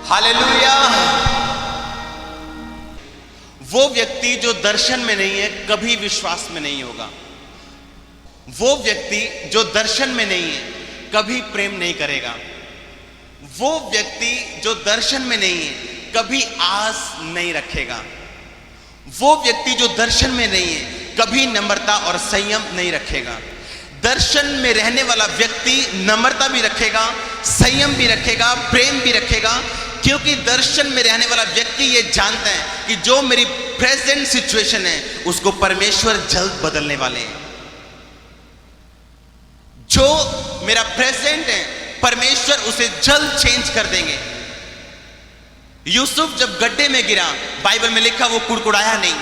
Hallelujah. वो व्यक्ति जो दर्शन में नहीं है कभी विश्वास में नहीं होगा। वो व्यक्ति जो दर्शन में नहीं है कभी प्रेम नहीं करेगा। वो व्यक्ति जो दर्शन में नहीं है कभी आस नहीं रखेगा। वो व्यक्ति जो दर्शन में नहीं है कभी नम्रता और संयम नहीं रखेगा। दर्शन में रहने वाला व्यक्ति नम्रता भी रखेगा, संयम भी रखेगा, प्रेम भी रखेगा, क्योंकि दर्शन में रहने वाला व्यक्ति ये जानता है कि जो मेरी प्रेजेंट सिचुएशन है उसको परमेश्वर जल्द बदलने वाले हैं। जो मेरा प्रेजेंट है परमेश्वर उसे जल्द चेंज कर देंगे। यूसुफ जब गड्ढे में गिरा, बाइबल में लिखा वो कुड़कुड़ाया नहीं।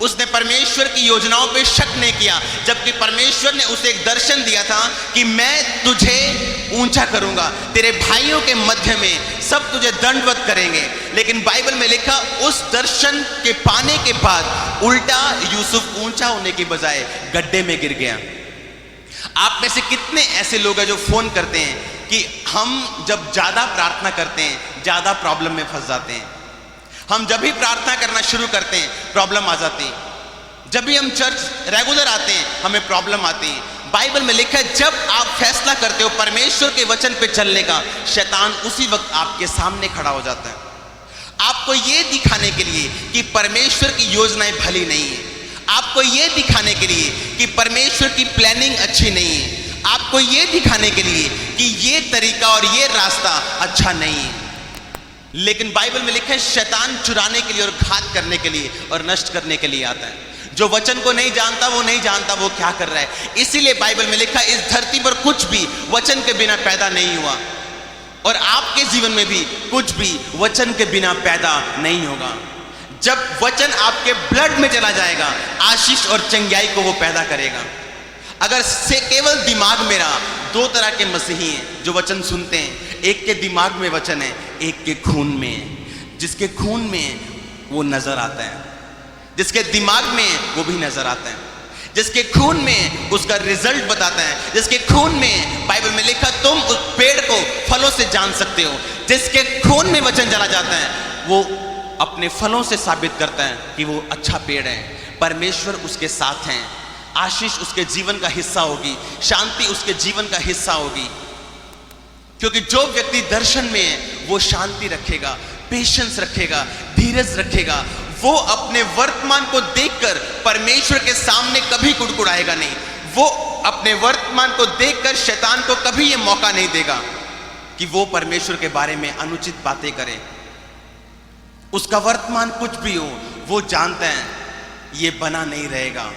उसने परमेश्वर की योजनाओं पे शक नहीं किया, जबकि परमेश्वर ने उसे एक दर्शन दिया था कि मैं तुझे ऊंचा करूंगा, तेरे भाइयों के मध्य में सब तुझे दंडवत करेंगे। लेकिन बाइबल में लिखा उस दर्शन के पाने के बाद उल्टा यूसुफ ऊंचा होने की बजाय गड्ढे में गिर गया। आप में से कितने ऐसे लोग हैं जो फोन करते हैं कि हम जब ज्यादा प्रार्थना करते हैं ज्यादा प्रॉब्लम में फंस जाते हैं। हम जब भी प्रार्थना करना शुरू करते हैं प्रॉब्लम आ जाती है। जब भी हम चर्च रेगुलर आते हैं हमें प्रॉब्लम आती है। बाइबल में लिखा है जब आप फैसला करते हो परमेश्वर के वचन पे चलने का, शैतान उसी वक्त आपके सामने खड़ा हो जाता है, आपको ये दिखाने के लिए कि परमेश्वर की योजनाएं भली नहीं है, आपको ये दिखाने के लिए कि परमेश्वर की प्लानिंग अच्छी नहीं है, आपको ये दिखाने के लिए कि ये तरीका और ये रास्ता अच्छा नहीं है। लेकिन बाइबल में लिखा है शैतान चुराने के लिए और घात करने के लिए और नष्ट करने के लिए आता है। जो वचन को नहीं जानता वो नहीं जानता वो क्या कर रहा है। इसीलिए बाइबल में लिखा है इस धरती पर कुछ भी वचन के बिना पैदा नहीं हुआ, और आपके जीवन में भी कुछ भी वचन के बिना पैदा नहीं होगा। जब वचन आपके ब्लड में चला जाएगा आशीष और चंगाई को वो पैदा करेगा। अगर से केवल दिमाग में रहा, दो तरह के मसीही हैं जो वचन सुनते हैं, एक के दिमाग में वचन है, एक के खून में है। जिसके खून में है वो नजर आता है, जिसके दिमाग में है वो भी नजर आता है। जिसके खून में उसका रिजल्ट बताता है। जिसके खून में बाइबल में लिखा तुम उस पेड़ को फलों से जान सकते हो। जिसके खून में वचन चला जाता है वो अपने फलों से साबित करता है कि वो अच्छा पेड़ है। परमेश्वर उसके साथ हैं, आशीष उसके जीवन का हिस्सा होगी, शांति उसके जीवन का हिस्सा होगी। क्योंकि जो व्यक्ति दर्शन में है वो शांति रखेगा, पेशेंस रखेगा, धीरज रखेगा। वो अपने वर्तमान को देखकर परमेश्वर के सामने कभी कुड़कुड़ाएगा नहीं। वो अपने वर्तमान को देखकर शैतान को कभी ये मौका नहीं देगा कि वो परमेश्वर के बारे में अनुचित बातें करे। उसका वर्तमान कुछ भी हो वो जानता है ये बना नहीं रहेगा।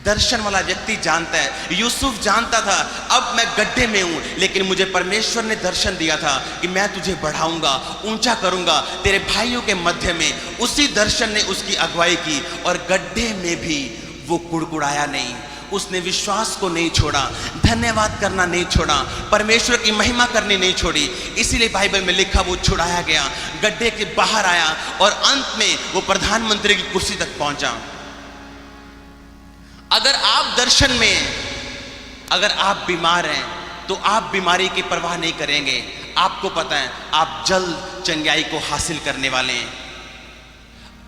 दर्शन वाला व्यक्ति जानता है। यूसुफ जानता था अब मैं गड्ढे में हूं, लेकिन मुझे परमेश्वर ने दर्शन दिया था कि मैं तुझे बढ़ाऊंगा, ऊंचा करूंगा तेरे भाइयों के मध्य में। उसी दर्शन ने उसकी अगुवाई की और गड्ढे में भी वो कुड़कुड़ाया नहीं। उसने विश्वास को नहीं छोड़ा, धन्यवाद करना नहीं छोड़ा, परमेश्वर की महिमा करनी नहीं छोड़ी। इसीलिए बाइबल में लिखा वो छुड़ाया गया, गड्ढे के बाहर आया और अंत में वो प्रधानमंत्री की कुर्सी तक पहुंचा। अगर आप दर्शन में हैं, अगर आप बीमार हैं तो आप बीमारी की परवाह नहीं करेंगे। आपको पता है आप जल्द चंगाई को हासिल करने वाले हैं।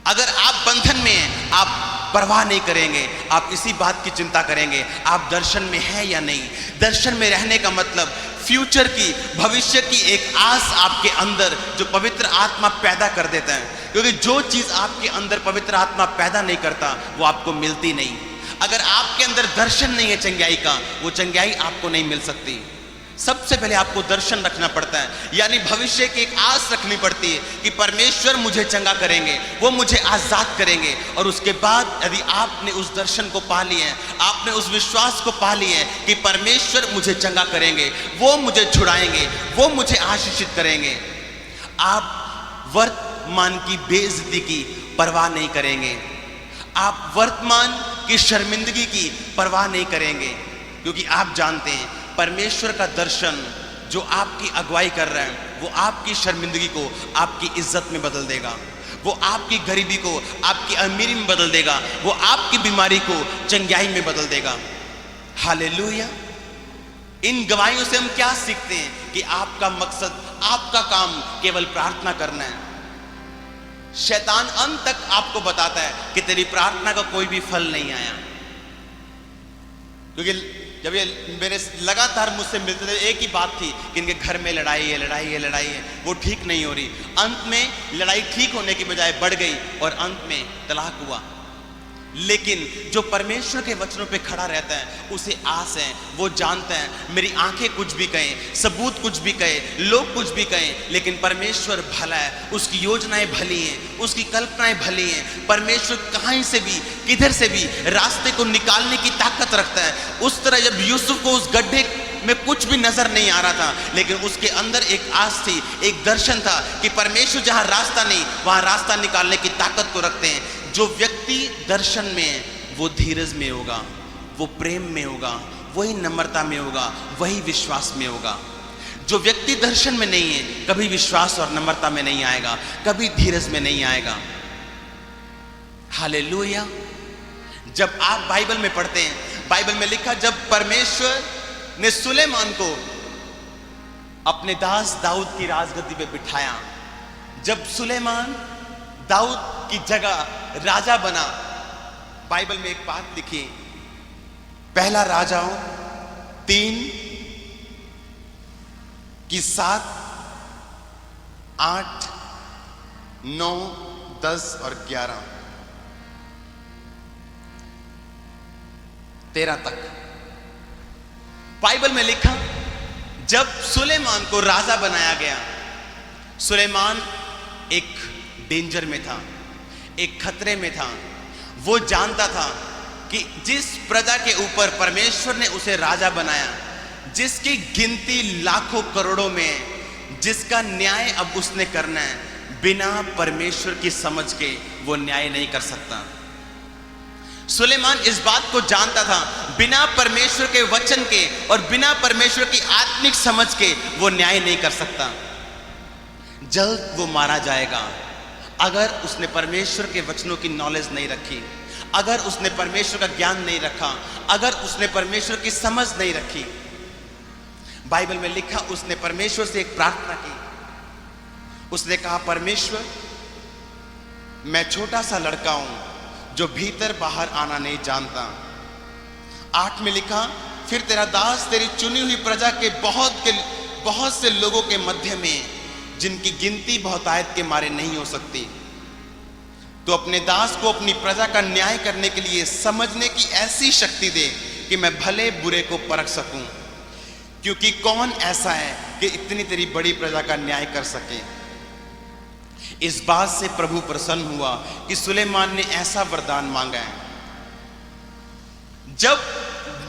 अगर आप बंधन में हैं आप परवाह नहीं करेंगे, आप इसी बात की चिंता करेंगे आप दर्शन में हैं या नहीं। दर्शन में रहने का मतलब फ्यूचर की, भविष्य की एक आस आपके अंदर जो पवित्र आत्मा पैदा कर देता है। क्योंकि जो चीज आपके अंदर पवित्र आत्मा पैदा नहीं करता वो आपको मिलती नहीं। अगर आपके अंदर दर्शन नहीं है चंगाई का, वो चंगाई आपको नहीं मिल सकती। सबसे पहले आपको दर्शन रखना पड़ता है, यानी भविष्य की एक आस रखनी पड़ती है कि परमेश्वर मुझे चंगा करेंगे, वो मुझे आजाद करेंगे। और उसके बाद यदि आपने उस दर्शन को पा लिया है, आपने उस विश्वास को पा लिया है कि परमेश्वर मुझे चंगा करेंगे, वो मुझे छुड़ाएंगे, वो मुझे आशीषित करेंगे, आप वर्तमान की बेइज्जती की परवाह नहीं करेंगे, आप वर्तमान की शर्मिंदगी की परवाह नहीं करेंगे। क्योंकि आप जानते हैं परमेश्वर का दर्शन जो आपकी अगुवाई कर रहा है वो आपकी शर्मिंदगी को आपकी इज्जत में बदल देगा, वो आपकी गरीबी को आपकी अमीरी में बदल देगा, वो आपकी बीमारी को चंगाई में बदल देगा। हालेलुया। इन गवाहियों से हम क्या सीखते हैं कि आपका मकसद आपका काम केवल प्रार्थना करना है। शैतान अंत तक आपको बताता है कि तेरी प्रार्थना का कोई भी फल नहीं आया, क्योंकि जब ये मेरे लगातार मुझसे मिलते थे एक ही बात थी कि इनके घर में लड़ाई है, लड़ाई है, लड़ाई है, वो ठीक नहीं हो रही। अंत में लड़ाई ठीक होने की बजाय बढ़ गई और अंत में तलाक हुआ। लेकिन जो परमेश्वर के वचनों पे खड़ा रहता है उसे आस है, वो जानता है मेरी आंखें कुछ भी कहें, सबूत कुछ भी कहे, लोग कुछ भी कहें, लेकिन परमेश्वर भला है, उसकी योजनाएं भली हैं, उसकी कल्पनाएं भली हैं। परमेश्वर कहीं से भी किधर से भी रास्ते को निकालने की ताकत रखता है। उस तरह जब यूसुफ को उस गड्ढे में कुछ भी नजर नहीं आ रहा था, लेकिन उसके अंदर एक आस थी, एक दर्शन था कि परमेश्वर जहां रास्ता नहीं वहां रास्ता निकालने की ताकत को रखते हैं। जो व्यक्ति दर्शन में है वो धीरज में होगा, वो प्रेम में होगा, वही नम्रता में होगा, वही विश्वास में होगा। जो व्यक्ति दर्शन में नहीं है कभी विश्वास और नम्रता में नहीं आएगा, कभी धीरज में नहीं आएगा। हालेलुया। जब आप बाइबल में पढ़ते हैं, बाइबल में लिखा जब परमेश्वर ने सुलेमान को अपने दास दाऊद की राजगद्दी पे बिठाया, जब सुलेमान दाऊद की जगह राजा बना, बाइबल में एक बात लिखी, पहला राजाओं 3 की 7, 8, 9, 10 और 11, 13 तक बाइबल में लिखा जब सुलेमान को राजा बनाया गया, सुलेमान एक डेंजर में था, एक खतरे में था। वो जानता था कि जिस प्रजा के ऊपर परमेश्वर ने उसे राजा बनाया, जिसकी गिनती लाखों करोड़ों में, जिसका न्याय अब उसने करना है, बिना परमेश्वर की समझ के वो न्याय नहीं कर सकता। सुलेमान इस बात को जानता था, बिना परमेश्वर के वचन के और बिना परमेश्वर की आत्मिक समझ के वो न्याय नहीं कर सकता। जल्द वो मारा जाएगा अगर उसने परमेश्वर के वचनों की नॉलेज नहीं रखी, अगर उसने परमेश्वर का ज्ञान नहीं रखा, अगर उसने परमेश्वर की समझ नहीं रखी। बाइबल में लिखा उसने परमेश्वर से एक प्रार्थना की, उसने कहा परमेश्वर मैं छोटा सा लड़का हूं जो भीतर बाहर आना नहीं जानता। 8 में लिखा फिर तेरा दास तेरी चुनी हुई प्रजा के बहुत से लोगों के मध्य में, जिनकी गिनती बहुतायत के मारे नहीं हो सकती, तो अपने दास को अपनी प्रजा का न्याय करने के लिए समझने की ऐसी शक्ति दे कि मैं भले बुरे को परख सकूं, क्योंकि कौन ऐसा है कि इतनी तेरी बड़ी प्रजा का न्याय कर सके। इस बात से प्रभु प्रसन्न हुआ कि सुलेमान ने ऐसा वरदान मांगा है। जब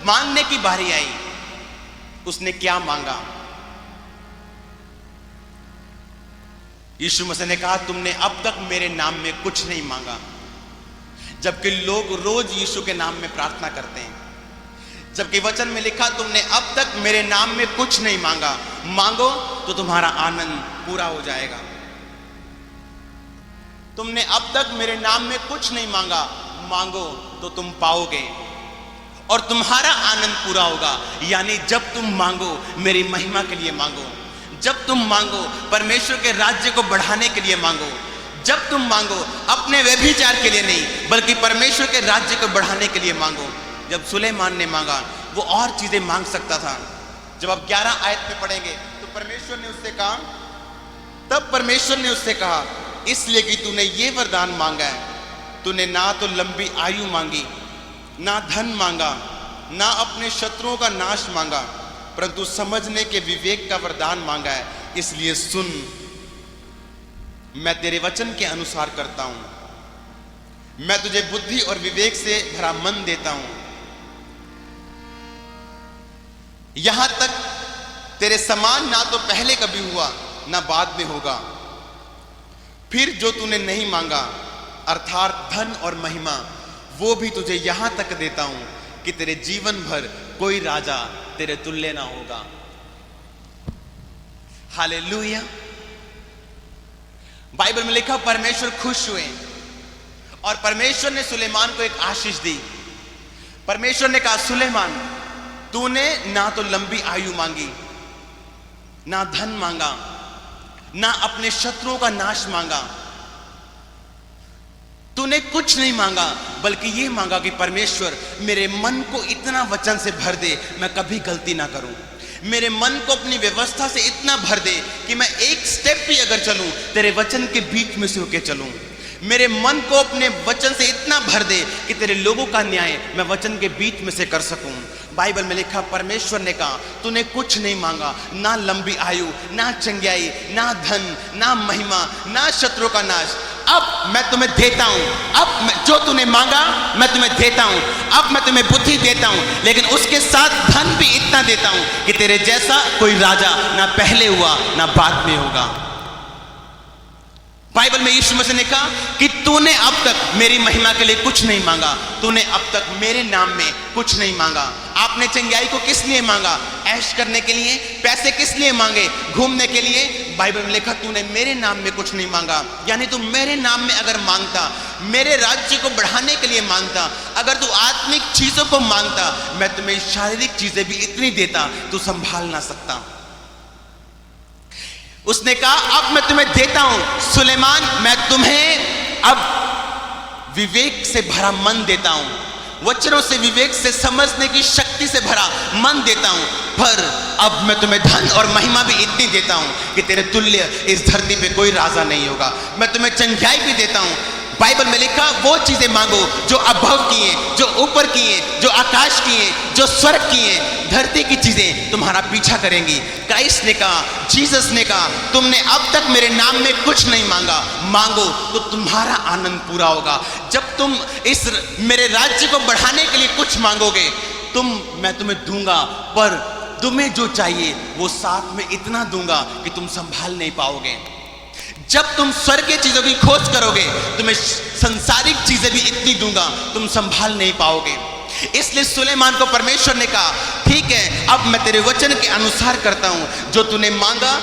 मांगने की बारी आई, उसने क्या मांगा? यीशु मसीह ने कहा तुमने अब तक मेरे नाम में कुछ नहीं मांगा, जबकि लोग रोज यीशु के नाम में प्रार्थना करते हैं। जबकि वचन में लिखा तुमने अब तक मेरे नाम में कुछ नहीं मांगा, मांगो तो तुम्हारा आनंद पूरा हो जाएगा। तुमने अब तक मेरे नाम में कुछ नहीं मांगा, मांगो तो तुम पाओगे और तुम्हारा आनंद पूरा होगा। यानी जब तुम मांगो मेरी महिमा के लिए मांगो, जब तुम मांगो परमेश्वर के राज्य को बढ़ाने के लिए मांगो, जब तुम मांगो अपने व्यभिचार के लिए नहीं बल्कि परमेश्वर के राज्य को बढ़ाने के लिए मांगो। जब सुलेमान ने मांगा वो और चीजें मांग सकता था। जब आप 11 आयत में पढ़ेंगे तो परमेश्वर ने उससे कहा, तब परमेश्वर ने उससे कहा इसलिए कि तूने ये वरदान मांगा है, तूने ना तो लंबी आयु मांगी, ना धन मांगा, ना अपने शत्रुओं का नाश मांगा, परंतु समझने के विवेक का वरदान मांगा है। इसलिए सुन, मैं तेरे वचन के अनुसार करता हूं। मैं तुझे बुद्धि और विवेक से भरा मन देता हूं, यहां तक तेरे समान ना तो पहले कभी हुआ ना बाद में होगा। फिर जो तूने नहीं मांगा अर्थात धन और महिमा, वो भी तुझे यहां तक देता हूं कि तेरे जीवन भर कोई राजा तेरे तुल्य ना होगा। हालेलुया। बाइबल में लिखा परमेश्वर खुश हुए और परमेश्वर ने सुलेमान को एक आशीष दी। परमेश्वर ने कहा सुलेमान तूने ना तो लंबी आयु मांगी, ना धन मांगा, ना अपने शत्रुओं का नाश मांगा। तूने कुछ नहीं मांगा, बल्कि ये मांगा कि परमेश्वर मेरे मन को इतना वचन से भर दे मैं कभी गलती ना करूं। मेरे मन को अपनी व्यवस्था से इतना भर दे कि मैं एक स्टेप भी अगर चलूं तेरे वचन के बीच में से होके चलूं। मेरे मन को अपने वचन से इतना भर दे कि तेरे लोगों का न्याय मैं वचन के बीच में से कर सकूं। बाइबल में लिखा, परमेश्वर ने कहा तूने कुछ नहीं मांगा, ना लंबी आयु, ना चंगाई, ना धन, ना महिमा, ना शत्रु का नाश। अब मैं तुम्हें देता हूं, जो तूने मांगा मैं तुम्हें देता हूं। अब मैं तुम्हें बुद्धि देता हूं, लेकिन उसके साथ धन भी इतना देता हूं कि तेरे जैसा कोई राजा ना पहले हुआ ना बाद में होगा। बाइबल में यीशु मसीह ने कहा कि तूने अब तक मेरी महिमा के लिए कुछ नहीं मांगा, तूने अब तक मेरे नाम में कुछ नहीं मांगा। आपने चंगाई को किस लिए मांगा? ऐश करने के लिए। पैसे किस लिए मांगे? घूमने के लिए। बाइबल में लिखा तूने मेरे नाम में कुछ नहीं मांगा, यानी तू मेरे नाम में अगर मांगता, मेरे राज्य को बढ़ाने के लिए मांगता, अगर तू आत्मिक चीजों को मांगता, मैं तुम्हें शारीरिक चीजें भी इतनी देता तू संभाल ना सकता। उसने कहा अब मैं तुम्हें देता हूं सुलेमान, मैं तुम्हें अब विवेक से भरा मन देता हूं, वचनों से विवेक से समझने की शक्ति से भरा मन देता हूं, पर अब मैं तुम्हें धन और महिमा भी इतनी देता हूं कि तेरे तुल्य इस धरती पे कोई राजा नहीं होगा। मैं तुम्हें चंगाई भी देता हूं। बाइबल में लिखा वो चीजें मांगो जो अभव की हैं, जो ऊपर की हैं, जो आकाश की हैं, जो स्वर्ग की हैं। धरती की चीजें तुम्हारा पीछा करेंगी। क्राइस्ट ने कहा, जीसस ने कहा, तुमने अब तक मेरे नाम में कुछ नहीं मांगा, मांगो तो तुम्हारा आनंद पूरा होगा। जब तुम इस मेरे राज्य को बढ़ाने के लिए कुछ मांगोगे, मैं तुम्हें दूंगा, पर तुम्हें जो चाहिए वो साथ में इतना दूंगा कि तुम संभाल नहीं पाओगे। जब तुम स्वर्गीय चीजों की खोज करोगे, तुम्हें संसारिक चीजें भी इतनी दूंगा तुम संभाल नहीं पाओगे। इसलिए सुलेमान को परमेश्वर ने कहा, ठीक है, अब मैं तेरे वचन के अनुसार करता हूं। जो तूने मांगा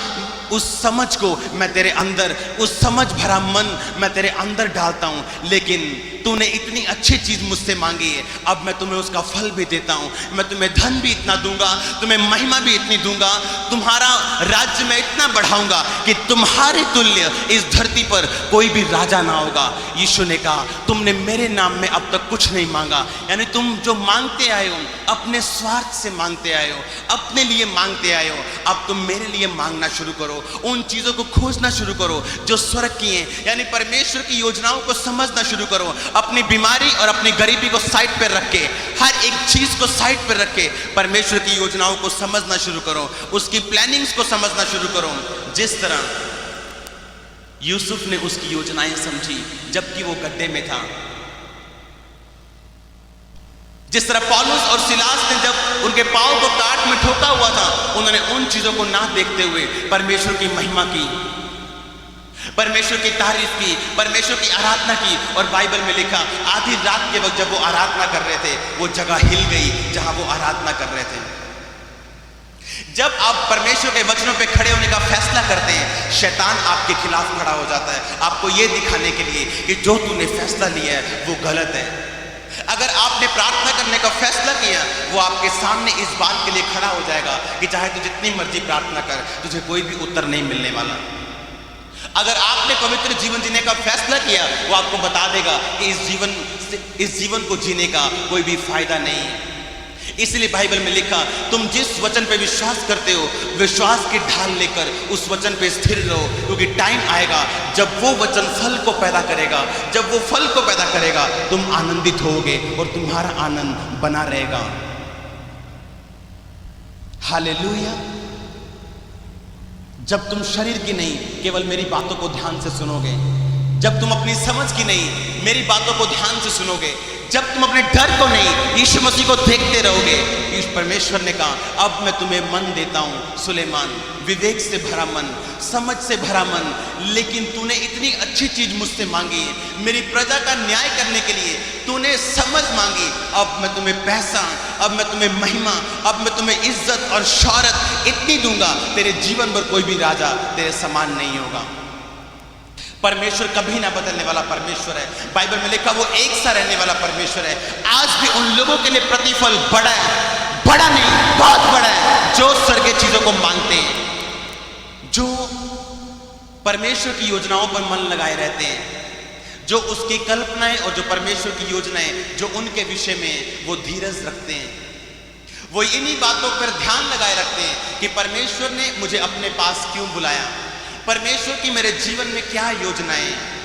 उस समझ को मैं तेरे अंदर, उस समझ भरा मन मैं तेरे अंदर डालता हूं। लेकिन तूने इतनी अच्छी चीज मुझसे मांगी है, अब मैं तुम्हें उसका फल भी देता हूं। मैं तुम्हें धन भी इतना दूंगा, तुम्हें महिमा भी इतनी दूंगा, तुम्हारा राज्य में इतना बढ़ाऊंगा कि तुम्हारे तुल्य इस धरती पर कोई भी राजा ना होगा। यीशु ने कहा तुमने मेरे नाम में अब तक कुछ नहीं मांगा, यानी तुम जो मांगते आए हो अपने स्वार्थ से मांगते आए हो, अपने लिए मांगते आए हो। अब तुम मेरे लिए मांगना शुरू करो, उन चीजों को खोजना शुरू करो जो स्वर्ग की हैं, यानी परमेश्वर की योजनाओं को समझना शुरू करो। अपनी बीमारी और अपनी गरीबी को साइड पर रख के, हर एक चीज को साइड पर रख के परमेश्वर की योजनाओं को समझना शुरू करो, उसकी प्लानिंग्स को समझना शुरू करो। जिस तरह यूसुफ ने उसकी योजनाएं समझी जबकि वो गड्ढे में था, जिस तरह पौलुस और सिलास ने जब उनके पांव को काट में ठोका हुआ था, उन्होंने उन चीजों को ना देखते हुए परमेश्वर की महिमा की, परमेश्वर की तारीफ की, परमेश्वर की आराधना की। और बाइबल में लिखा आधी रात के वक्त जब वो आराधना कर रहे थे, वो जगह हिल गई जहां वो आराधना कर रहे थे। जब आप परमेश्वर के वचनों पे खड़े होने का फैसला करते हैं, शैतान आपके खिलाफ खड़ा हो जाता है, आपको ये दिखाने के लिए कि जो तूने फैसला लिया है वो गलत है। अगर आपने प्रार्थना करने का फैसला किया, वो आपके सामने इस बात के लिए खड़ा हो जाएगा कि चाहे तू जितनी मर्जी प्रार्थना कर, तुझे कोई भी उत्तर नहीं मिलने वाला। अगर आपने पवित्र जीवन जीने का फैसला किया, वो आपको बता देगा कि इस जीवन को जीने का कोई भी फायदा नहीं है। इसलिए बाइबल में लिखा, तुम जिस वचन पे विश्वास करते हो, विश्वास की ढाल लेकर उस वचन पे स्थिर रहो, क्योंकि टाइम आएगा जब वो वचन फल को पैदा करेगा। जब वो फल को पैदा करेगा, तुम आनंदित होगे और तुम्हारा आनंद बना रहेगा। हालेलुया। जब तुम शरीर की नहीं, केवल मेरी बातों को ध्यान से सुनोगे, जब तुम अपनी समझ की नहीं, मेरी बातों को ध्यान से सुनोगे, जब तुम अपने डर को नहीं, यीशु मसीह को देखते रहोगे। यीशु परमेश्वर ने कहा, अब मैं तुम्हें मन देता हूं सुलेमान, विवेक से भरा मन, समझ से भरा मन। लेकिन तूने इतनी अच्छी चीज मुझसे मांगी है, मेरी प्रजा का न्याय करने के लिए तूने समझ मांगी। अब मैं तुम्हें पैसा, अब मैं तुम्हें महिमा, अब मैं तुम्हें इज्जत और शौहरत इतनी दूंगा, तेरे जीवन पर कोई भी राजा तेरे समान नहीं होगा। परमेश्वर कभी ना बदलने वाला परमेश्वर है। बाइबल में लिखा वो एक सा रहने वाला परमेश्वर है। आज भी उन लोगों के लिए प्रतिफल बड़ा है, बड़ा नहीं बहुत बड़ा है, जो स्वर्गीय चीजों को मांगते हैं, जो परमेश्वर की योजनाओं पर मन लगाए रहते हैं, जो उसकी कल्पनाएं और जो परमेश्वर की योजनाएं जो उनके विषय में वो धीरज रखते हैं, वो इन्हीं बातों पर ध्यान लगाए रखते हैं कि परमेश्वर ने मुझे अपने पास क्यों बुलाया, परमेश्वर की मेरे जीवन में क्या योजनाएं हैं।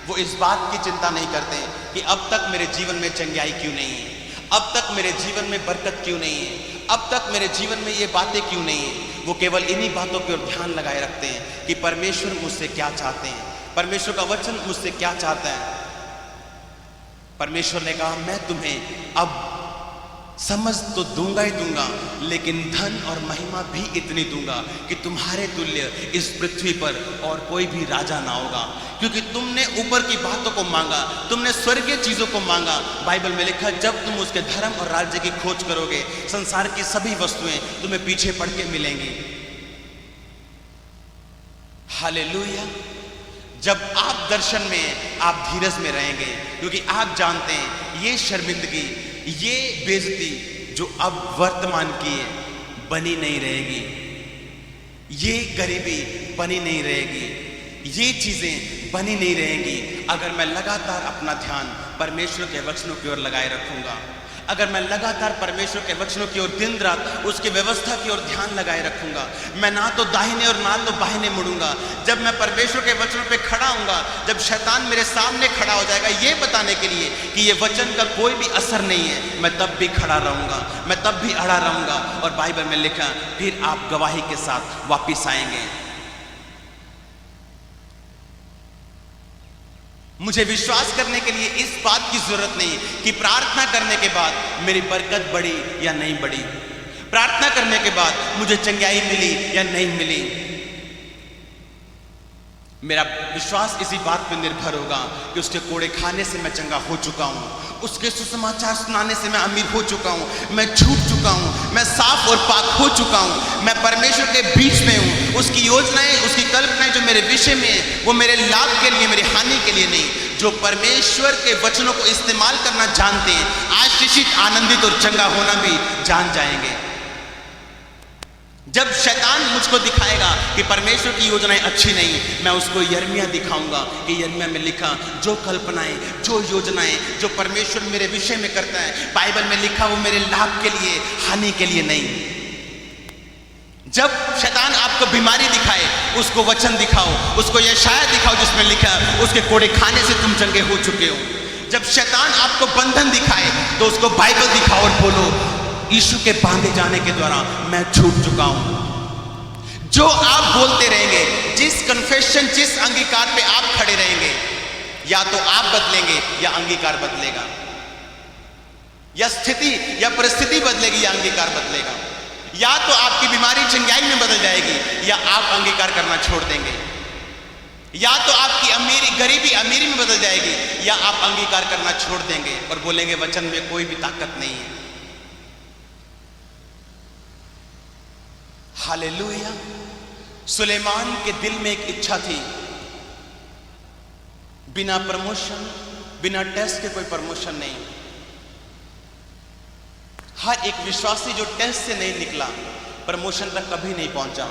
वो इस बात की चिंता नहीं करते कि अब तक मेरे जीवन में चंगाई क्यों नहीं है, अब तक मेरे जीवन में बरकत क्यों नहीं है, अब तक मेरे जीवन में ये बातें क्यों नहीं है। वो केवल इन्हीं बातों की ओर ध्यान लगाए रखते हैं कि परमेश्वर मुझसे क्या चाहते हैं, परमेश्वर का वचन मुझसे क्या चाहता है। परमेश्वर ने कहा, मैं तुम्हें अब समझ तो दूंगा ही दूंगा, लेकिन धन और महिमा भी इतनी दूंगा कि तुम्हारे तुल्य इस पृथ्वी पर और कोई भी राजा ना होगा, क्योंकि तुमने ऊपर की बातों को मांगा, तुमने स्वर्गीय चीजों को मांगा। बाइबल में लिखा, जब तुम उसके धर्म और राज्य की खोज करोगे, संसार की सभी वस्तुएं तुम्हें पीछे पड़ के मिलेंगी। हालेलुया। जब आप दर्शन में, आप धीरज में रहेंगे, क्योंकि आप जानते हैं ये शर्मिंदगी, ये बेइज्जती जो अब वर्तमान की है बनी नहीं रहेगी, ये गरीबी बनी नहीं रहेगी, ये चीजें बनी नहीं रहेंगी अगर मैं लगातार अपना ध्यान परमेश्वर के वचनों की ओर लगाए रखूंगा, अगर मैं लगातार परमेश्वर के वचनों की ओर दिन रात उसकी व्यवस्था की ओर ध्यान लगाए रखूंगा। मैं ना तो दाहिने और ना तो बाहिने मुड़ूंगा। जब मैं परमेश्वर के वचनों पे खड़ा हूंगा, जब शैतान मेरे सामने खड़ा हो जाएगा ये बताने के लिए कि ये वचन का कोई भी असर नहीं है, मैं तब भी खड़ा रहूंगा, मैं तब भी अड़ा रहूंगा। और बाइबल में लिखा, फिर आप गवाही के साथ वापिस आएंगे। मुझे विश्वास करने के लिए इस बात की जरूरत नहीं कि प्रार्थना करने के बाद मेरी बरकत बढ़ी या नहीं बढ़ी, प्रार्थना करने के बाद मुझे चंगाई मिली या नहीं मिली। मेरा विश्वास इसी बात पर निर्भर होगा कि उसके कोड़े खाने से मैं चंगा हो चुका हूं, उसके सुसमाचार सुनाने से मैं अमीर हो चुका हूं, मैं छूट चुका हूं, मैं साफ और पाक हो चुका हूं, मैं परमेश्वर के बीच में हूं। उसकी योजनाएं, उसकी कल्पनाएं जो मेरे विषय में है वो मेरे लाभ के लिए, मेरी हानि के लिए नहीं। जो परमेश्वर के वचनों को इस्तेमाल करना जानते हैं, आशीषित, आनंदित और चंगा होना भी जान जाएंगे। जब शैतान मुझको दिखाएगा कि परमेश्वर की योजनाएं अच्छी नहीं, मैं उसको यिर्मयाह दिखाऊंगा कि यिर्मयाह में लिखा जो कल्पनाएं, जो योजनाएं जो परमेश्वर मेरे विषय में करता है, बाइबल में लिखा वो मेरे लाभ के लिए, हानि के लिए नहीं। जब शैतान आपको बीमारी दिखाए, उसको वचन दिखाओ, उसको यशायाह दिखाओ जिसमें लिखा उसके कोड़े खाने से तुम चंगे हो चुके हो। जब शैतान आपको बंधन दिखाए तो उसको बाइबल दिखाओ और बोलो, यीशु के बांधे जाने के द्वारा मैं छूट चुका हूं। जो आप बोलते रहेंगे, जिस कन्फेशन, जिस अंगीकार पे आप खड़े रहेंगे, या तो आप बदलेंगे या अंगीकार बदलेगा, या स्थिति या परिस्थिति बदलेगी या अंगीकार बदलेगा। या तो आपकी बीमारी चंगाई में बदल जाएगी या आप अंगीकार करना छोड़ देंगे। या तो आपकी गरीबी अमीरी में बदल जाएगी या आप अंगीकार करना छोड़ देंगे और बोलेंगे वचन में कोई भी ताकत नहीं है। हालेलुया। सुलेमान के दिल में एक इच्छा थी, बिना प्रमोशन, बिना टेस्ट के कोई प्रमोशन नहीं। हर एक विश्वासी जो टेस्ट से नहीं निकला, प्रमोशन तक कभी नहीं पहुंचा।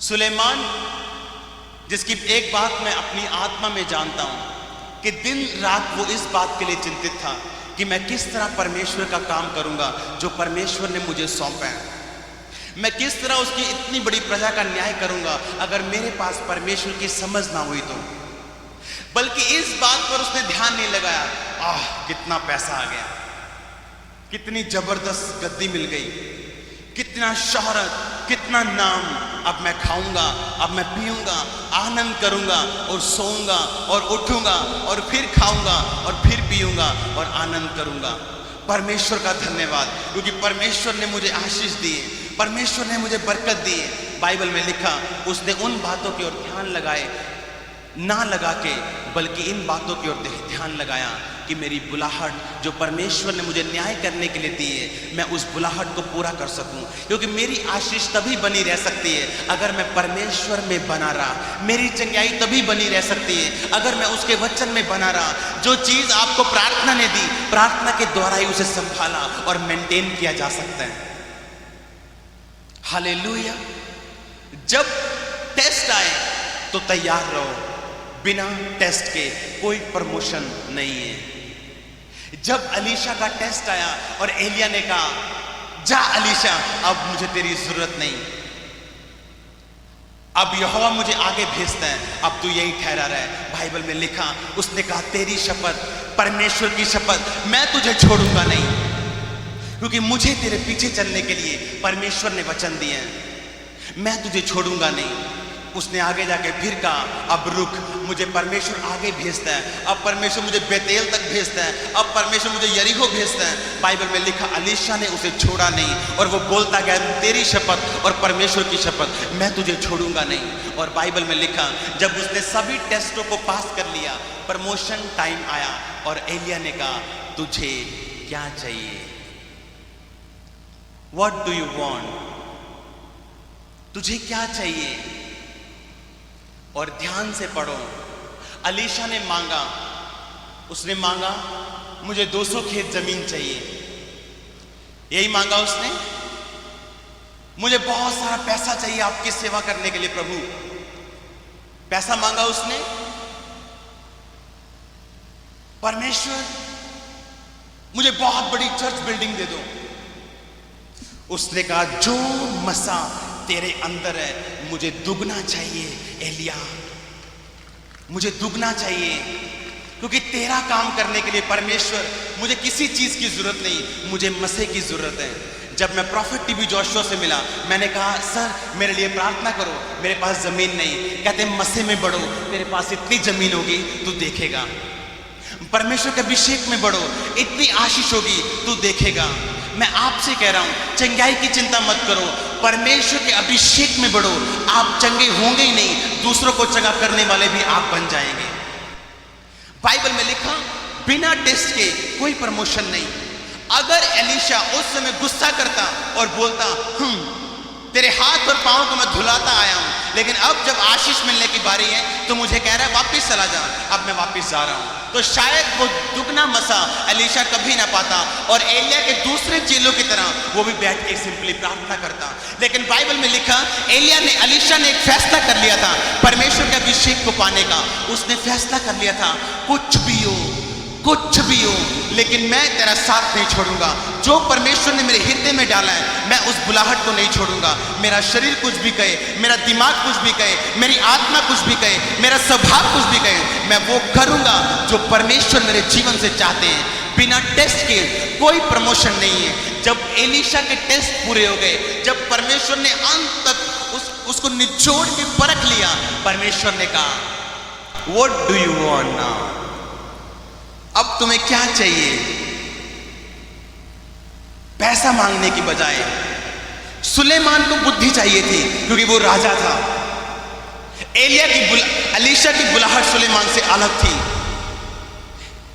सुलेमान, जिसकी एक बात मैं अपनी आत्मा में जानता हूं कि दिन रात वो इस बात के लिए चिंतित था कि मैं किस तरह परमेश्वर का काम करूंगा जो परमेश्वर ने मुझे सौंपा है। मैं किस तरह उसकी इतनी बड़ी प्रजा का न्याय करूंगा अगर मेरे पास परमेश्वर की समझ ना हुई तो। बल्कि इस बात पर उसने ध्यान नहीं लगाया, कितना पैसा आ गया, कितनी जबरदस्त गद्दी मिल गई, कितना शोहरत, कितना नाम, अब मैं खाऊंगा, अब मैं पीऊंगा, आनंद करूंगा और सोऊंगा और उठूंगा और फिर खाऊंगा और फिर पीऊंगा और आनंद करूंगा। परमेश्वर का धन्यवाद, क्योंकि परमेश्वर ने मुझे आशीष दी है, परमेश्वर ने मुझे बरकत दी है। बाइबल में लिखा, उसने उन बातों की ओर ध्यान लगाए ना लगा के, बल्कि इन बातों की ओर ध्यान लगाया कि मेरी बुलाहट जो परमेश्वर ने मुझे न्याय करने के लिए दी है, मैं उस बुलाहट को पूरा कर सकूं। क्योंकि मेरी आशीष तभी बनी रह सकती है अगर मैं परमेश्वर में बना रहा। मेरी चंगाई तभी बनी रह सकती है अगर मैं उसके वचन में बना रहा। जो चीज आपको प्रार्थना ने दी, प्रार्थना के द्वारा ही उसे संभाला और मेंटेन किया जा सकता है। हालेलुया। जब टेस्ट आए तो तैयार रहो, बिना टेस्ट के कोई प्रमोशन नहीं है। जब अलीशा का टेस्ट आया और एलिया ने कहा, जा अलीशा, अब मुझे तेरी जरूरत नहीं, अब यहोवा मुझे आगे भेजता है, अब तू यही ठहरा रहा है। बाइबल में लिखा, उसने कहा, तेरी शपथ, परमेश्वर की शपथ, मैं तुझे छोड़ूंगा नहीं, क्योंकि मुझे तेरे पीछे चलने के लिए परमेश्वर ने वचन दिए हैं, मैं तुझे छोड़ूंगा नहीं। उसने आगे जाके फिर कहा, अब रुक, मुझे परमेश्वर आगे भेजता है, अब परमेश्वर मुझे बेतेल तक भेजता है, अब परमेश्वर मुझे यरीहो भेजता है। बाइबल में लिखा, अलीशा ने उसे छोड़ा नहीं और वो बोलता गया, तेरी शपथ और परमेश्वर की शपथ, मैं तुझे छोड़ूंगा नहीं। और बाइबल में लिखा, जब उसने सभी टेस्टों को पास कर लिया, प्रमोशन टाइम आया और एलिया ने कहा, तुझे क्या चाहिए? What do you want? तुझे क्या चाहिए? और ध्यान से पढ़ो, अलीशा ने मांगा, उसने मांगा, मुझे 200 खेत जमीन चाहिए, यही मांगा उसने। मुझे बहुत सारा पैसा चाहिए आपकी सेवा करने के लिए प्रभु, पैसा मांगा उसने। परमेश्वर, मुझे बहुत बड़ी चर्च बिल्डिंग दे दो। उसने कहा, जो मसा तेरे अंदर है, मुझे दुगना चाहिए एलिया, मुझे दुगना चाहिए, क्योंकि तेरा काम करने के लिए परमेश्वर, मुझे किसी चीज की जरूरत नहीं, मुझे मसे की जरूरत है। जब मैं प्रॉफिट टीबी जोशुआ से मिला, मैंने कहा, सर मेरे लिए प्रार्थना करो, मेरे पास जमीन नहीं। कहते, मसे में बढ़ो, तेरे पास इतनी जमीन होगी तू देखेगा, परमेश्वर के अभिषेक में बढ़ो, इतनी आशीष होगी तू देखेगा। मैं आपसे कह रहा हूं, चंगाई की चिंता मत करो, परमेश्वर के अभिषेक में बढ़ो, आप चंगे होंगे ही नहीं, दूसरों को चंगा करने वाले भी आप बन जाएंगे। बाइबल में लिखा, बिना टेस्ट के कोई प्रमोशन नहीं। अगर एलीशा उस समय गुस्सा करता और बोलता, तेरे हाथ और पांव को मैं धुलाता आया हूं, लेकिन अब जब आशीष मिलने की बारी है तो मुझे कह रहा है वापस चला जा, अब मैं वापस जा रहा हूं, तो शायद वो दुगना मसा एलीशा कभी ना पाता और एलिया के दूसरे चेलों की तरह वो भी बैठ के सिंपली प्रार्थना करता। लेकिन बाइबल में लिखा, एलीशा ने एक फैसला कर लिया था परमेश्वर के अभिषेक को पाने का। उसने फैसला कर लिया था, कुछ भी हो, कुछ भी हो, लेकिन मैं तेरा साथ नहीं छोड़ूंगा। जो परमेश्वर ने मेरे हृदय में डाला है, मैं उस बुलाहट को नहीं छोड़ूंगा। मेरा शरीर कुछ भी कहे, मेरा दिमाग कुछ भी कहे, मेरी आत्मा कुछ भी कहे, मेरा स्वभाव कुछ भी कहे, मैं वो करूंगा जो परमेश्वर मेरे जीवन से चाहते हैं। बिना टेस्ट के कोई प्रमोशन नहीं है। जब एलीशा के टेस्ट पूरे हो गए, जब परमेश्वर ने अंत तक उसको निचोड़ के परख लिया, परमेश्वर ने कहा, what do you want now? अब तुम्हें क्या चाहिए? पैसा मांगने की बजाय सुलेमान को बुद्धि चाहिए थी, क्योंकि वो राजा था। एलीशा की बुलाहट सुलेमान से अलग थी।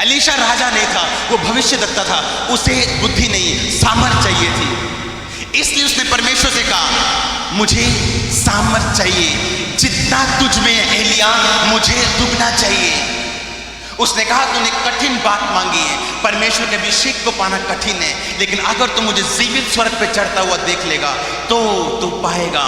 एलीशा राजा नहीं था, वो भविष्यद्वक्ता था, उसे बुद्धि नहीं, सामर्थ चाहिए थी। इसलिए उसने परमेश्वर से कहा, मुझे सामर्थ चाहिए, जितना तुझ में है एलिया, मुझे दुगना चाहिए। उसने कहा, तूने कठिन बात मांगी है, परमेश्वर के अभिषेक को पाना कठिन है, लेकिन अगर तू मुझे जीवित स्वर्ग पे चढ़ता हुआ देख लेगा तो तू पाएगा।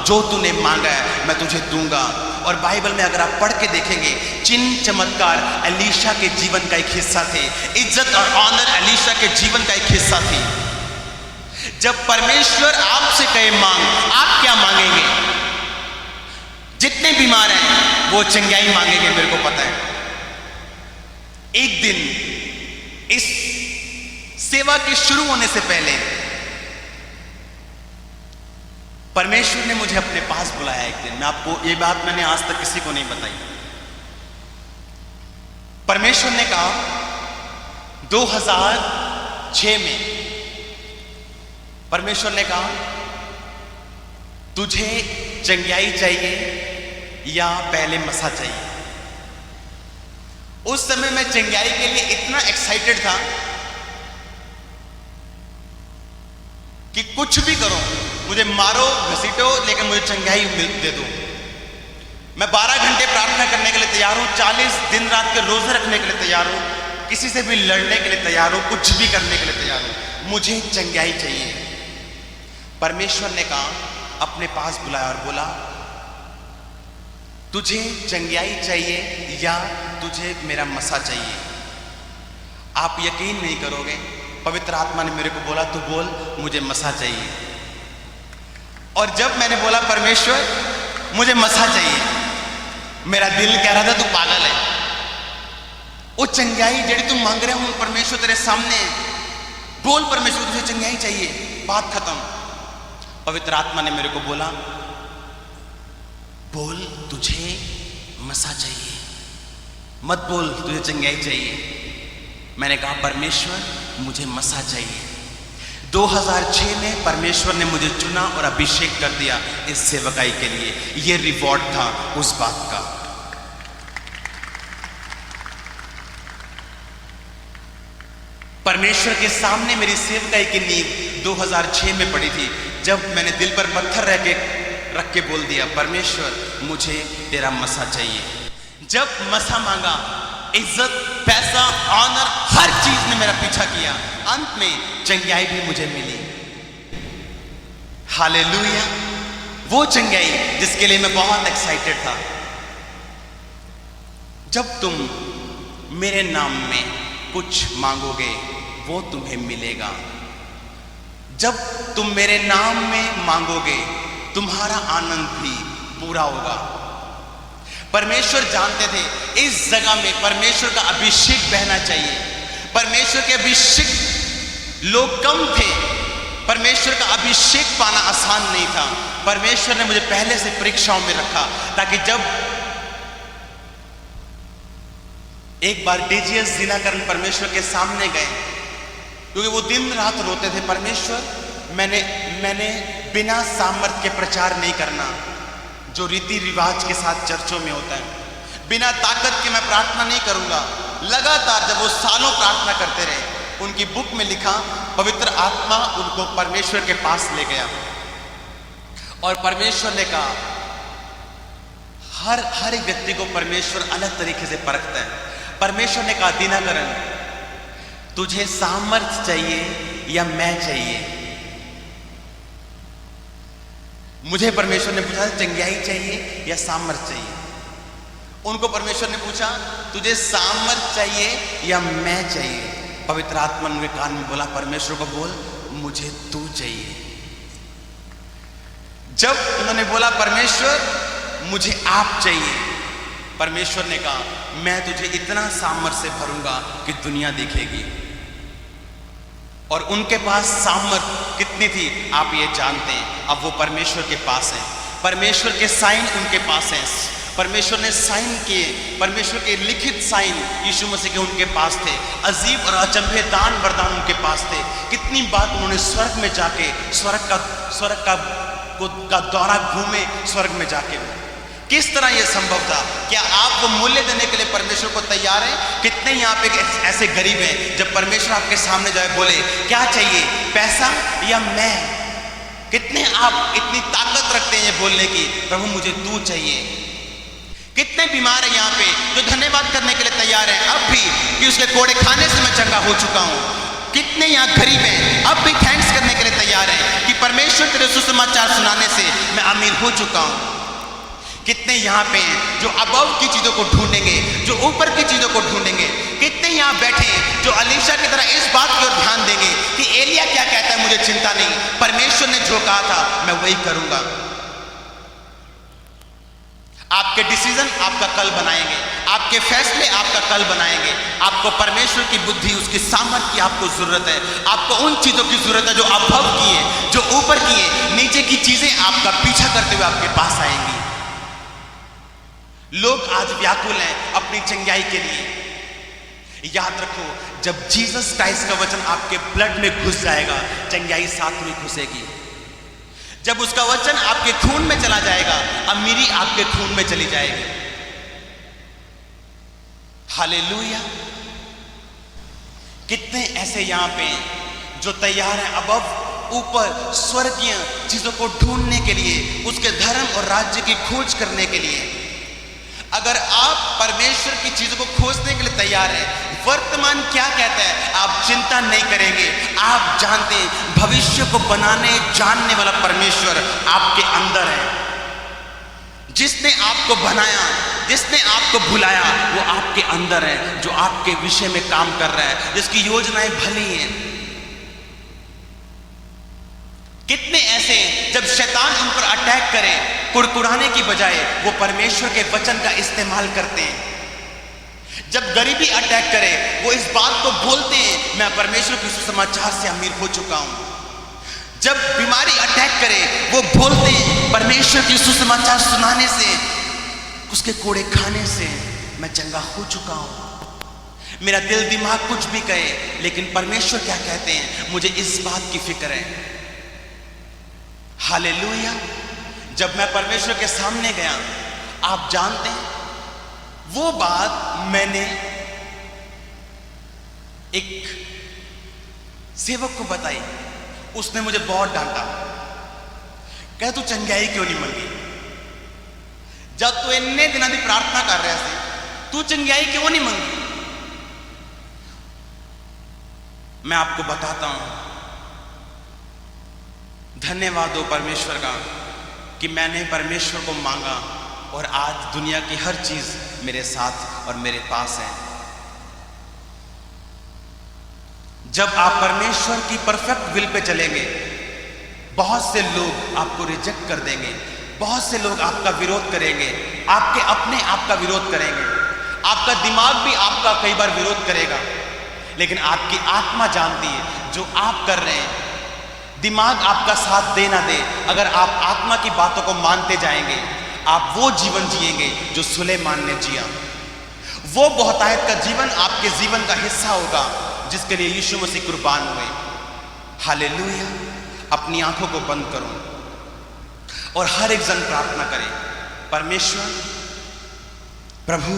जो तूने मांगा है मैं तुझे दूंगा। और बाइबल में अगर आप पढ़ के देखेंगे, चिन्ह चमत्कार एलीशा के जीवन का एक हिस्सा थे, इज्जत और ऑनर एलीशा के जीवन का एक हिस्सा थी। जब परमेश्वर आपसे कहे मांग, आप क्या मांगेंगे? जितने बीमार हैं वो चंगाई मांगेंगे, मेरे को पता है। एक दिन इस सेवा के शुरू होने से पहले परमेश्वर ने मुझे अपने पास बुलाया। एक दिन, मैं आपको ये बात मैंने आज तक किसी को नहीं बताई। परमेश्वर ने कहा 2006 में परमेश्वर ने कहा, तुझे चंगाई चाहिए या पहले मसा चाहिए? उस समय मैं चंगाई के लिए इतना एक्साइटेड था कि कुछ भी करो, मुझे मारो घसीटो, लेकिन मुझे चंगाई दे दो। मैं 12 घंटे प्रार्थना करने के लिए तैयार हूं, 40 दिन रात के रोजे रखने के लिए तैयार हूं, किसी से भी लड़ने के लिए तैयार हूं, कुछ भी करने के लिए तैयार हूं, मुझे चंगाई चाहिए। परमेश्वर ने कहा, अपने पास बुलाया और बोला, तुझे चंगियाई चाहिए या तुझे मेरा मसा चाहिए? आप यकीन नहीं करोगे, पवित्र आत्मा ने मेरे को बोला तू बोल मुझे मसा चाहिए। और जब मैंने बोला परमेश्वर मुझे मसा चाहिए, मेरा दिल कह रहा था तू पागल है। वो चंगियाई जेड़ी तुम मांग रहे हो परमेश्वर तेरे सामने है, बोल परमेश्वर तुझे चंगियाई चाहिए, बात खत्म। पवित्र आत्मा ने मेरे को बोला बोल तुझे मसा चाहिए, मत बोल तुझे चंगियाई चाहिए। मैंने कहा परमेश्वर मुझे मसा चाहिए। 2006 में परमेश्वर ने मुझे चुना और अभिषेक कर दिया इस सेवकाई के लिए। यह रिवॉर्ड था उस बात का। परमेश्वर के सामने मेरी सेवकाई की नींव 2006 में पड़ी थी, जब मैंने दिल पर पत्थर रख के बोल दिया परमेश्वर मुझे तेरा मसा चाहिए। जब मसा मांगा, इज्जत, पैसा, ऑनर, हर चीज ने मेरा पीछा किया। अंत में चंगियाई भी मुझे मिली। हालेलुया। वो चंगियाई जिसके लिए मैं बहुत एक्साइटेड था। जब तुम मेरे नाम में कुछ मांगोगे वो तुम्हें मिलेगा। जब तुम मेरे नाम में मांगोगे तुम्हारा आनंद भी पूरा होगा। परमेश्वर जानते थे इस जगह में परमेश्वर का अभिषेक बहना चाहिए। परमेश्वर के अभिषेक लोग कम थे, परमेश्वर का अभिषेक पाना आसान नहीं था। परमेश्वर ने मुझे पहले से परीक्षाओं में रखा ताकि जब एक बार डीजीएस दिनाकरण परमेश्वर के सामने गए, क्योंकि वो दिन रात रोते थे परमेश्वर मैंने बिना सामर्थ के प्रचार नहीं करना जो रीति रिवाज के साथ चर्चों में होता है। बिना ताकत के मैं प्रार्थना नहीं करूंगा। लगातार जब वो सालों प्रार्थना करते रहे, उनकी बुक में लिखा पवित्र आत्मा उनको परमेश्वर के पास ले गया और परमेश्वर ने कहा हर एक व्यक्ति को परमेश्वर अलग तरीके से परखता है। परमेश्वर ने कहा दिनाकरण तुझे सामर्थ चाहिए या मैं चाहिए? मुझे परमेश्वर ने पूछा चंगियाई चाहिए या सामर्थ चाहिए? उनको परमेश्वर ने पूछा तुझे सामर्थ चाहिए या मैं चाहिए? पवित्र आत्मा ने कान में बोला परमेश्वर को बोल मुझे तू चाहिए। जब उन्होंने बोला परमेश्वर मुझे आप चाहिए, परमेश्वर ने कहा मैं तुझे इतना सामर्थ से भरूंगा कि दुनिया देखेगी। और उनके पास सामर्थ कितनी थी आप ये जानते हैं। अब वो परमेश्वर के पास हैं, परमेश्वर के साइन उनके पास हैं। परमेश्वर ने साइन किए, परमेश्वर के लिखित साइन यीशु मसीह के उनके पास थे। अजीब और अचंभे दान वरदान उनके पास थे। कितनी बात उन्होंने स्वर्ग में जाके स्वर्ग का दौरा घूमे, स्वर्ग में जाके। किस तरह यह संभव था? क्या आप वो मूल्य देने के लिए परमेश्वर को तैयार हैं? कितने यहाँ पे ऐसे गरीब हैं जब परमेश्वर आपके सामने जाए बोले क्या चाहिए, पैसा या मैं? कितने आप इतनी ताकत रखते हैं ये बोलने की प्रभु मुझे तू चाहिए? कितने बीमार हैं यहाँ पे जो धन्यवाद करने के लिए तैयार हैं अब भी कि उसके कोड़े खाने से मैं चंगा हो चुका हूँ? कितने यहाँ गरीब हैं अब भी थैंक्स करने के लिए तैयार हैं कि परमेश्वर तेरे सुसमाचार सुनाने से मैं अमीर हो चुका हूँ? कितने यहाँ पे हैं जो अबव की चीजों को ढूंढेंगे, जो ऊपर की चीजों को ढूंढेंगे? कितने यहाँ बैठे हैं जो अलीशा की तरह इस बात की ओर ध्यान देंगे कि एलिया क्या कहता है मुझे चिंता नहीं, परमेश्वर ने जो कहा था मैं वही करूंगा। आपके डिसीजन आपका कल बनाएंगे, आपके फैसले आपका कल बनाएंगे। आपको परमेश्वर की बुद्धि, उसकी सामर्थ की आपको जरूरत है। आपको उन चीजों की जरूरत है जो अबव की है, जो ऊपर की है। नीचे की चीजें आपका पीछा करते हुए आपके पास आएंगी। लोग आज व्याकुल हैं अपनी चंगाई के लिए। याद रखो जब जीसस क्राइस्ट का वचन आपके ब्लड में घुस जाएगा, चंगाई साथ में घुसेगी। जब उसका वचन आपके खून में चला जाएगा, अमीरी आपके खून में चली जाएगी। हालेलुया। कितने ऐसे यहां पे जो तैयार हैं अबव, ऊपर स्वर्गीय चीजों को ढूंढने के लिए, उसके धर्म और राज्य की खोज करने के लिए। अगर आप परमेश्वर की चीजों को खोजने के लिए तैयार हैं, वर्तमान क्या कहता है आप चिंता नहीं करेंगे। आप जानते हैं भविष्य को बनाने जानने वाला परमेश्वर आपके अंदर है। जिसने आपको बनाया, जिसने आपको बुलाया, वो आपके अंदर है, जो आपके विषय में काम कर रहा है, जिसकी योजनाएं भली हैं। कितने ऐसे जब शैतान उन पर अटैक करे, कुड़कुड़ाने की बजाय वो परमेश्वर के वचन का इस्तेमाल करते हैं। जब गरीबी अटैक करे, वो इस बात को बोलते हैं, मैं परमेश्वर के सुसमाचार से अमीर हो चुका हूं। जब बीमारी अटैक करे, वो बोलते हैं, परमेश्वर के सुसमाचार सुनाने से, उसके कोड़े खाने से मैं चंगा हो चुका हूं। मेरा दिल दिमाग कुछ भी कहे, लेकिन परमेश्वर क्या कहते हैं, मुझे इस बात की फिक्र है। हालेलुया। जब मैं परमेश्वर के सामने गया, आप जानते हैं, वो बात मैंने एक सेवक को बताई। उसने मुझे बहुत डांटा, कह तू चंगाई क्यों नहीं मांगी? जब तू इन्ने दिनों की प्रार्थना कर रहा है, तू चंगाई क्यों नहीं मांगी? मैं आपको बताता हूं, धन्यवाद हो परमेश्वर का कि मैंने परमेश्वर को मांगा और आज दुनिया की हर चीज मेरे साथ और मेरे पास है। जब आप परमेश्वर की परफेक्ट विल पे चलेंगे, बहुत से लोग आपको रिजेक्ट कर देंगे, बहुत से लोग आपका विरोध करेंगे, आपके अपने आप का विरोध करेंगे, आपका दिमाग भी आपका कई बार विरोध करेगा, लेकिन आपकी आत्मा जानती है जो आप कर रहे हैं। दिमाग आपका साथ दे ना दे, अगर आप आत्मा की बातों को मानते जाएंगे, आप वो जीवन जिएंगे जो सुलेमान ने जिया। वो बहुतायत का जीवन आपके जीवन का हिस्सा होगा, जिसके लिए यीशु मसीह कुर्बान हुए। हालेलुया। अपनी आंखों को बंद करो और हर एक जन प्रार्थना करे, परमेश्वर, प्रभु,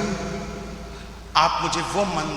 आप मुझे वो मन